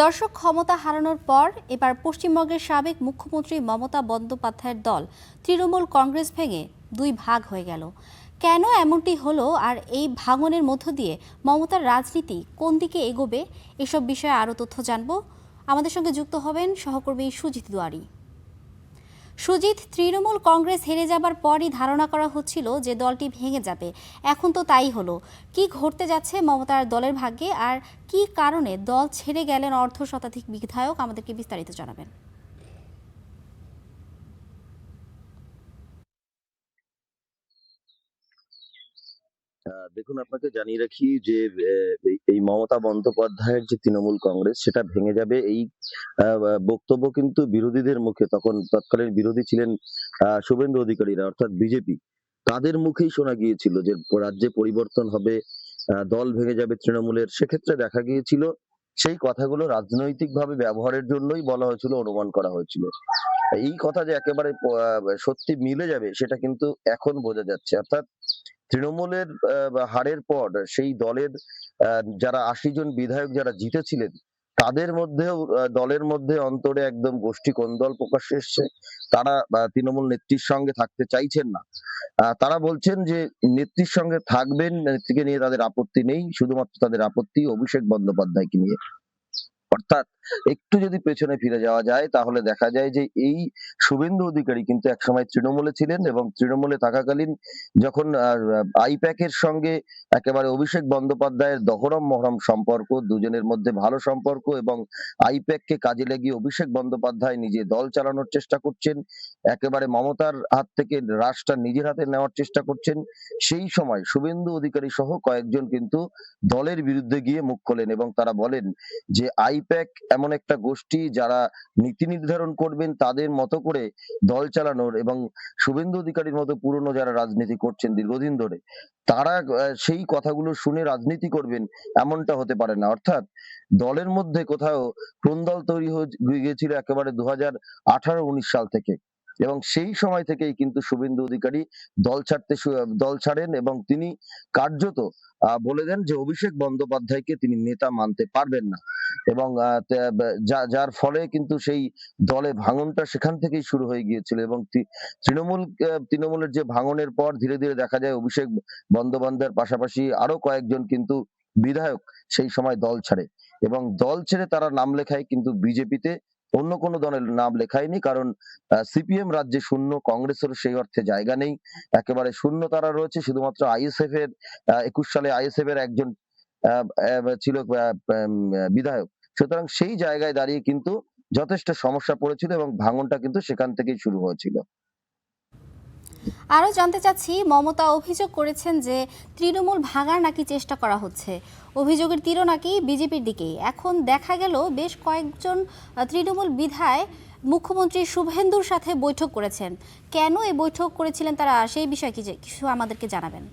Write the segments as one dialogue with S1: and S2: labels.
S1: দর্শক, ক্ষমতা হারানোর পর এবার পশ্চিমবঙ্গের সাবেক মুখ্যমন্ত্রী মমতা বন্দ্যোপাধ্যায়ের দল তৃণমূল কংগ্রেস ভেঙে দুই ভাগ হয়ে গেল। কেন এমনটি হলো আর এই ভাঙনের মধ্য দিয়ে মমতার রাজনীতি কোন দিকে এগোবে, এসব বিষয়ে আরও তথ্য জানব। আমাদের সঙ্গে যুক্ত হবেন সহকর্মী সুজিত দুয়ারি। সুজিত, তৃণমূল কংগ্রেস হেরে যাবার পরই ধারণা করা হচ্ছিল যে দলটি ভেঙে যাবে, এখন তো তাই হলো। কি ঘটতে যাচ্ছে মমতার দলের ভাগ্যে, আর কি কারণে দল ছেড়ে গেলেন অর্ধ শতাধিক বিধায়ক, আমাদেরকে বিস্তারিত জানাবেন।
S2: দেখুন, আপনাকে জানিয়ে রাখি যে এই মমতা বন্দ্যোপাধ্যায়ের যে তৃণমূল কংগ্রেস সেটা ভেঙে যাবে, এই বক্তব্য কিন্তু বিরোধীদের মুখে, তখন তৎকালীন বিরোধী ছিলেন শুভেন্দু অধিকারীরা, অর্থাৎ বিজেপি, তাদের মুখেই শোনা গিয়েছিল যে রাজ্যে পরিবর্তন হবে, দল ভেঙে যাবে তৃণমূলের। সেক্ষেত্রে দেখা গিয়েছিল সেই কথাগুলো রাজনৈতিকভাবে ব্যবহারের জন্যই বলা হয়েছিল, অনুমান করা হয়েছিল। এই কথা যে একেবারে সত্যি মিলে যাবে সেটা কিন্তু এখন বোঝা যাচ্ছে। অর্থাৎ তৃণমূলের হারের পর সেই দলের যারা ৮০ জন বিধায়ক যারা জিতেছিলেন, তাদের মধ্যেও দলের মধ্যে অন্তরে একদম গোষ্ঠী কোন্দল প্রকাশ্যে এসছে। তারা তৃণমূল নেত্রীর সঙ্গে থাকতে চাইছেন না। তারা বলছেন যে নেত্রীর সঙ্গে থাকবেন, নেত্রীকে নিয়ে তাদের আপত্তি নেই, শুধুমাত্র তাদের আপত্তি অভিষেক বন্দ্যোপাধ্যায়কে নিয়ে। অর্থাৎ একটু যদি পেছনে ফিরে যাওয়া যায় তাহলে দেখা যায় যে এই শুভেন্দু অধিকারী কিন্তু একসময় তৃণমূলে ছিলেন, এবং তৃণমূলে থাকাকালীন যখন আইপ্যাক এর সঙ্গে একেবারে অভিষেক বন্দ্যোপাধ্যায়ের দহরম মহরম সম্পর্ক, দুজনের মধ্যে ভালো সম্পর্ক, এবং আইপ্যাক কে কাজে লাগিয়ে অভিষেক বন্দ্যোপাধ্যায় নিজে দল চালানোর চেষ্টা করছেন, একেবারে মমতার হাত থেকে রাশটা নিজের হাতে নেওয়ার চেষ্টা করছেন। সেই সময় শুভেন্দু অধিকারী সহ কয়েকজন কিন্তু দলের বিরুদ্ধে গিয়ে মুখ খোলেন এবং তারা বলেন যে আইপ্যাক এমন একটা গোষ্ঠী যারা নীতি নির্ধারণ করবেন তাদের মতো করে দল চালানোর, এবং শুভেন্দু অধিকারীর মতো পুরনো যারা রাজনীতি করছেন দীর্ঘদিন ধরে, তারা সেই কথাগুলো শুনে রাজনীতি করবেন, এমনটা হতে পারে না। অর্থাৎ দলের মধ্যে কোথাও কোন্দল তৈরি হয়ে গিয়েছিল একেবারে 2018-19 সাল থেকে, এবং সেই সময় থেকেই কিন্তু শুভেন্দু অধিকারী দল ছাড়েন, এবং তিনি কার্যত বলে দেন যে অভিষেক বন্দ্যোপাধ্যায়কে তিনি নেতা মানতে পারবেন না, এবং যার ফলে কিন্তু সেই দলে ভাঙনটা সেখান থেকেই শুরু হয়ে গিয়েছিল। এবং তৃণমূলের যে ভাঙনের পর ধীরে ধীরে দেখা যায় অভিষেক বন্দ্যোপাধ্যায়ের পাশাপাশি আরো কয়েকজন কিন্তু বিধায়ক সেই সময় দল ছাড়ে, এবং দল ছেড়ে তারা নাম লেখায় কিন্তু বিজেপিতে, অন্য কোনো দলের নাম লেখায়নি। কারণ সিপিএম রাজ্যে শূন্য, কংগ্রেসেরও সেই অর্থে জায়গা নেই, একেবারে শূন্য তারা রয়েছে। শুধুমাত্র আইএসএফ এর ২১ সালে আইএসএফ এর একজন ছিল বিধায়ক। সুতরাং সেই জায়গায় দাঁড়িয়ে কিন্তু যথেষ্ট সমস্যা পড়েছিল, এবং ভাঙনটা কিন্তু সেখান থেকেই শুরু হয়েছিল।
S1: আরও জানতে চাচ্ছি, মমতা অভিযোগ করেছেন যে তৃণমূল ভাঙার নাকি চেষ্টা করা হচ্ছে, অভিযোগের তীরও নাকি বিজেপির দিকেই। এখন দেখা গেল বেশ কয়েকজন তৃণমূল বিধায়ক মুখ্যমন্ত্রী শুভেন্দুর সাথে বৈঠক করেছেন। কেন এই বৈঠক করেছিলেন তারা, সেই বিষয়ে কিছু আমাদেরকে জানাবেন।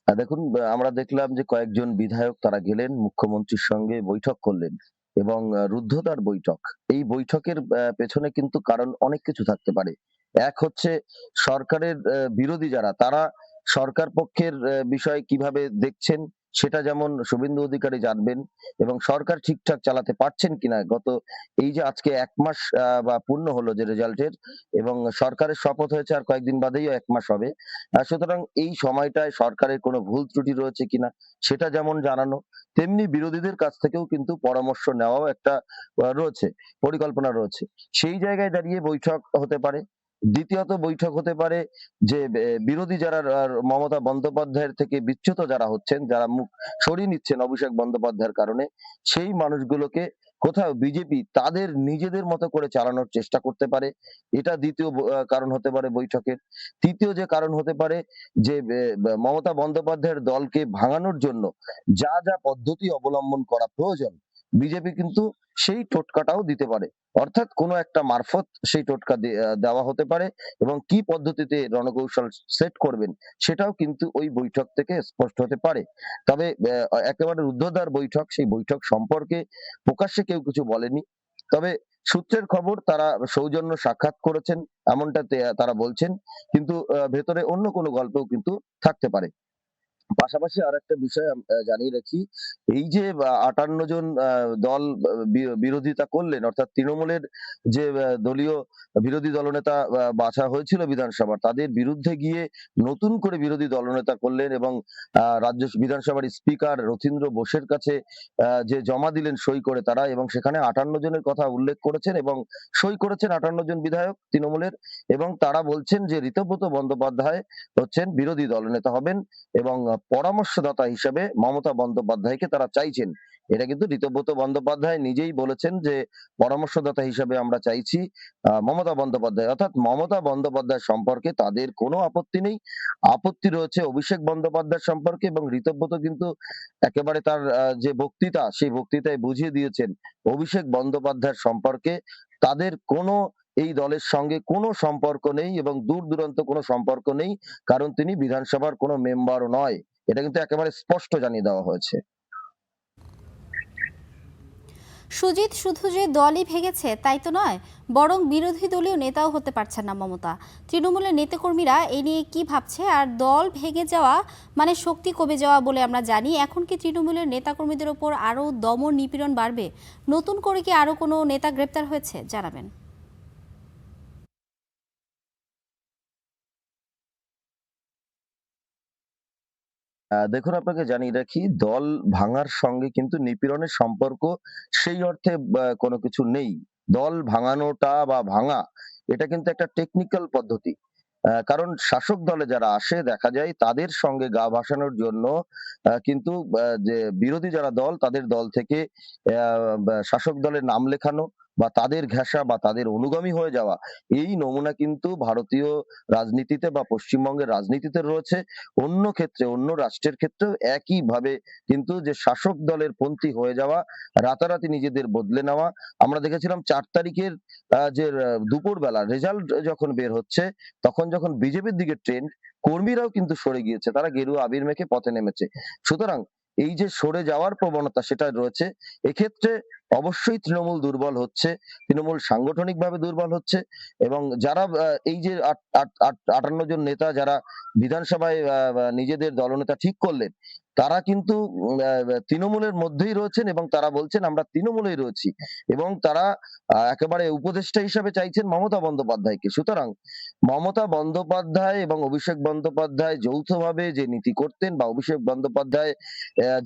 S2: দেখুন, আমরা দেখলাম যে কয়েকজন বিধায়ক তারা গেলেন মুখ্যমন্ত্রীর সঙ্গে বৈঠক করলেন, এবং রুদ্ধদ্বার বৈঠক। এই বৈঠকের পেছনে কিন্তু কারণ অনেক কিছু থাকতে পারে। এক হচ্ছে সরকারের বিরোধী যারা, তারা সরকার পক্ষের বিষয় কিভাবে দেখছেন সেটা যেমন শুভেন্দু অধিকারী জানবেন, এবং সরকার ঠিকঠাক চালাতে পারছেন কিনা। এই যে আজকে ১ মাস বা পূর্ণ হলো যে রেজাল্টের, এবং সরকারের শপথ হয়েছে আর কয়েকদিন বাদেই ১ মাস হবে। সুতরাং এই সময়টায় সরকারের কোনো ভুল ত্রুটি রয়েছে কিনা সেটা যেমন জানানো, তেমনি বিরোধীদের কাছ থেকেও কিন্তু পরামর্শ নেওয়াও একটা রয়েছে, পরিকল্পনা রয়েছে। সেই জায়গায় দাঁড়িয়ে বৈঠক হতে পারে। দ্বিতীয়ত বৈঠক হতে পারে যে বিরোধী যারা মমতা বন্দ্যোপাধ্যায়ের থেকে বিচ্যুত যারা হচ্ছেন, যারা মুখ সরিয়ে নিচ্ছেন অভিষেক বন্দ্যোপাধ্যায়ের কারণে, সেই মানুষগুলোকে কোথাও বিজেপি তাদের নিজেদের মতো করে চালানোর চেষ্টা করতে পারে। এটা দ্বিতীয় কারণ হতে পারে বৈঠকের। তৃতীয় যে কারণ হতে পারে যে মমতা বন্দ্যোপাধ্যায়ের দলকে ভাঙানোর জন্য যা যা পদ্ধতি অবলম্বন করা প্রয়োজন, বিজেপি কিন্তু সেই টোটকাটাও দিতে পারে। অর্থাৎ কোনো একটা মারফত সেই টোটকা দেওয়া হতে পারে, এবং কি পদ্ধতিতে রণকৌশল সেট করবেন সেটাও কিন্তু ওই বৈঠক থেকে স্পষ্ট হতে পারে। তবে একেবারে রুদ্ধদ্বার বৈঠক, সেই বৈঠক সম্পর্কে প্রকাশ্যে কেউ কিছু বলেনি। তবে সূত্রের খবর তারা সৌজন্য সাক্ষাৎ করেছেন, এমনটা তারা বলছেন, কিন্তু ভেতরে অন্য কোনো গল্পও কিন্তু থাকতে পারে। পাশাপাশি আরেকটা বিষয় জানিয়ে রাখি, এই যে ৫৮ জন দল বিরোধিতা করলেন, অর্থাৎ তৃণমূলের যে দলীয় বিরোধী দলনেতা বাছা হয়েছিল বিধানসভার, তাদের বিরুদ্ধে গিয়ে নতুন করে বিরোধী দলনেতা করলেন এবং রাজ্য বিধানসভার স্পিকার রথীন্দ্র বোসের কাছে যে জমা দিলেন সই করে তারা, এবং সেখানে ৫৮ জনের কথা উল্লেখ করেছেন এবং সই করেছেন ৫৮ জন বিধায়ক তৃণমূলের, এবং তারা বলছেন যে ঋতব্রত বন্দ্যোপাধ্যায় হচ্ছেন বিরোধী দলনেতা হবেন এবং পরামর্শদাতা হিসেবে মমতা বন্দ্যোপাধ্যায়কে তারা চাইছেন। এটা কিন্তু ঋতব্রত বন্দ্যোপাধ্যায় নিজেই বলেছেন যে পরামর্শদাতা হিসেবে আমরা চাইছি মমতা বন্দ্যোপাধ্যায়, অর্থাৎ মমতা বন্দ্যোপাধ্যায় সম্পর্কে তাদের কোনো আপত্তি নেই। আপত্তি রয়েছে অভিষেক বন্দ্যোপাধ্যায় সম্পর্কে, এবং ঋতব্রত কিন্তু একেবারে তার যে বক্তৃতা, সেই বক্তৃতায় বুঝিয়ে দিয়েছেন অভিষেক বন্দ্যোপাধ্যায়ের সম্পর্কে তাদের কোনো এই দলের সঙ্গে কোনো সম্পর্ক নেই এবং দূর দূরান্ত কোনো সম্পর্ক নেই, কারণ তিনি বিধানসভার কোনো মেম্বারও নয়। এটা কিন্তু একেবারে স্পষ্ট জানিয়ে দেওয়া হয়েছে।
S1: সুজিত, শুধু যে দলই ভেঙেছে তাই তো নয়, বরং বিরোধী দলীয় নেতাও হতে পারছেন না মমতা। তৃণমূলের নেতাকর্মীরা এই নিয়ে কি ভাবছে? আর দল ভেঙে যাওয়া মানে শক্তি কমে যাওয়া বলে আমরা জানি। এখন কি তৃণমূলের নেতাকর্মীদের ওপর আরও দমন নিপীড়ন বাড়বে? নতুন করে কি আরও কোনো নেতা গ্রেপ্তার হয়েছে? জানাবেন।
S2: দেখুন, আপনাকে জানিয়ে রাখি, দল ভাঙার সঙ্গে কিন্তু নিপীড়নের সম্পর্ক সেই অর্থে কোনো কিছু নেই। দল ভাঙানোটা বা ভাঙা, এটা কিন্তু একটা টেকনিক্যাল পদ্ধতি। কারণ শাসক দলে যারা আসে দেখা যায় তাদের সঙ্গে গা ভাসানোর জন্য কিন্তু যে বিরোধী যারা দল তাদের দল থেকে শাসক দলের নাম লেখানো বা তাদের ঘেঁষা বা তাদের অনুগামী হয়ে যাওয়া, এই নমুনা কিন্তু ভারতীয় রাজনীতিতে বা পশ্চিমবঙ্গের রাজনীতিতে রয়েছে। অন্য ক্ষেত্রে, অন্য রাষ্ট্রের ক্ষেত্রেও একইভাবে কিন্তু যে শাসক দলের পন্থী হয়ে যাওয়া, রাতারাতি নিজেদের বদলে নেওয়া। আমরা দেখেছিলাম ৪ তারিখের যে দুপুরবেলা রেজাল্ট যখন বের হচ্ছে, তখন যখন বিজেপির দিকে ট্রেন্ড, কর্মীরাও কিন্তু সরে গিয়েছে। তারা গেরুয়া আবির মেখে পথে নেমেছে। সুতরাং এই যে সরে যাওয়ার প্রবণতা সেটা রয়েছে। এক্ষেত্রে অবশ্যই তৃণমূল দুর্বল হচ্ছে। তৃণমূল সাংগঠনিকভাবে দুর্বল হচ্ছে এবং যারা এই যে ৫৮ জন নেতা যারা বিধানসভায় নিজেদের দলনেতা ঠিক করলেন, তারা কিন্তু তৃণমূলের মধ্যেই রয়েছেন এবং তারা বলছেন আমরা তৃণমূলেই রয়েছি, এবং তারা একেবারে উপদেষ্টা হিসেবে চাইছেন মমতা বন্দ্যোপাধ্যায়কে। সুতরাং মমতা বন্দ্যোপাধ্যায় এবং অভিষেক বন্দ্যোপাধ্যায় যৌথভাবে যে নীতি করতেন, বা অভিষেক বন্দ্যোপাধ্যায়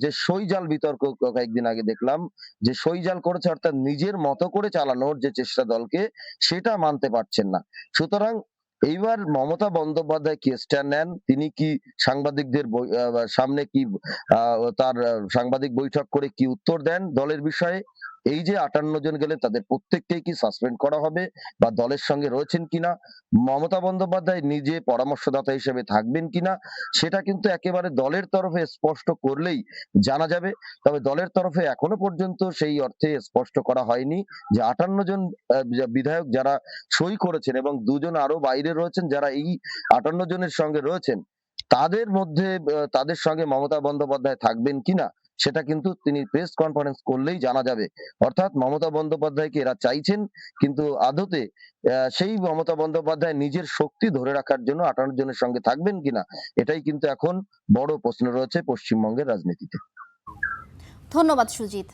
S2: যে সইজাল বিতর্ক কয়েকদিন আগে দেখলাম, যে সইজাল করেছে, অর্থাৎ নিজের মতো করে চালানোর যে চেষ্টা দলকে, সেটা মানতে পারছেন না। সুতরাং এইবার মমতা বন্দ্যোপাধ্যায় কি স্ট্যান্ড নেন, তিনি কি সাংবাদিকদের সামনে কি তার সাংবাদিক বৈঠক করে কি উত্তর দেন দলের বিষয়ে? এই যে ৫৮ জন গেলেন তাদের প্রত্যেককেই কি সাসপেন্ড করা হবে বা দলের সঙ্গে রয়েছেন কিনা? মমতা বন্দ্যোপাধ্যায় নিজে পরামর্শদাতা হিসেবে থাকবেন কিনা? সেটা কিন্তু একেবারে দলের তরফে স্পষ্ট করলেই জানা যাবে। তবে দলের তরফে এখনো পর্যন্ত সেই অর্থে স্পষ্ট করা হয়নি যে ৫৮ জন বিধায়ক যারা সই করেছেন এবং ২ জন আরো বাইরে রয়েছেন যারা এই ৫৮ জনের সঙ্গে রয়েছেন, তাদের মধ্যে তাদের সঙ্গে মমতা বন্দ্যোপাধ্যায় থাকবেন কিনা সেটা কিন্তু তিনি প্রেস কনফারেন্স করলেই জানা যাবে। অর্থাৎ মমতা বন্দ্যোপাধ্যায়কে এরা চাইছেন, কিন্তু আদতে সেই মমতা বন্দ্যোপাধ্যায় নিজের শক্তি ধরে রাখার জন্য ৫৮ জনের সঙ্গে থাকবেন কিনা, এটাই কিন্তু এখন বড় প্রশ্ন রয়েছে পশ্চিমবঙ্গের রাজনীতিতে।
S1: ধন্যবাদ সুজিত।